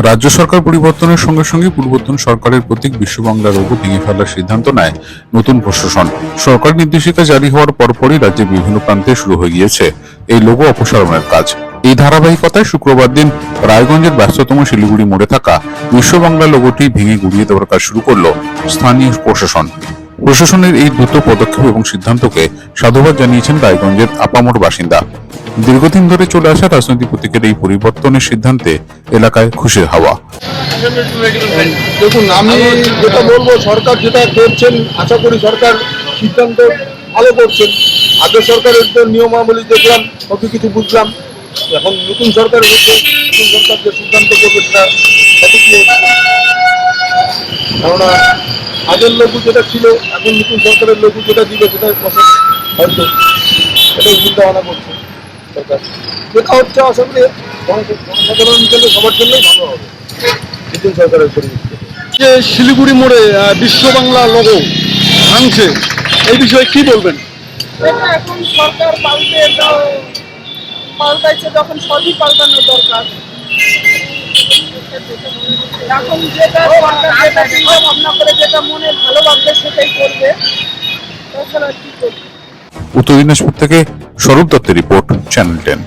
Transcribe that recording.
রাজ্য সরকার পরিবর্তনের সঙ্গে সঙ্গে পূর্বতন সরকারের প্রতীক বিশ্ব বাংলা লোগো ভেঙে ফেলার সিদ্ধান্ত নেয় নতুন প্রশাসন। সরকার নির্দেশিকা জারি হওয়ার পরপরই রাজ্যের বিভিন্ন প্রান্তে শুরু হয়ে গিয়েছে এই লোগো অপসারণের কাজ। এই ধারাবাহিকতায় শুক্রবার দিন রায়গঞ্জের ব্যস্ততম শিলিগুড়ি মোড়ে থাকা বিশ্ব বাংলা লোগোটি ভেঙে গুড়িয়ে দেওয়ার কাজ শুরু করলো স্থানীয় প্রশাসন। প্রশাসনের এই দ্রুত পদক্ষেপ এবং সিদ্ধান্তকে সাধুবাদ জানিয়েছেন রায়গঞ্জের আপামর বাসিন্দা। দীর্ঘদিন ধরে চলে আসা রাজনৈতিক প্রতীকের এই পরিবর্তনের সিদ্ধান্তে এলাকায় খুশির হাওয়া। দেখুন, আমি যেটা বলবো, সরকার যেটা করছেন, আশা করি সরকার সিদ্ধান্ত ভালো করছেন। আগের সরকারের তো নিয়মাবলী দেখলাম, কত কিছু বুঝলাম। এখন নতুন সরকার হচ্ছে, নতুন সরকার যে সিদ্ধান্ত করবে সেটা সঠিকই হচ্ছে। কেননা আগের লঘু যেটা ছিল, এখন নতুন সরকারের লঘু যেটা দিবে সেটা হয়তো এটাই চিন্তা ভাবনা করছে সরকার। যেটা হচ্ছে আশা করি জনসাধারণ হিসেবে সবার জন্যই ভালো হবে নতুন সরকারের পরিবর্তন। যে শিলিগুড়ি মোড়ে বিশ্ব বাংলা লোগো ভাঙছে, এই বিষয়ে কি বলবেন? এটা এখন সরকার পাল্টাইছে, যখন সবই পাল্টানো দরকার। এখন যেটা চিন্তা ভাবনা করে যেটা মনে ভালো লাগবে সেটাই করবে, তাছাড়া কি করবে। উত্তর দিনাজপুর থেকে স্বরূপ দত্তের রিপোর্ট, চ্যানেল 10।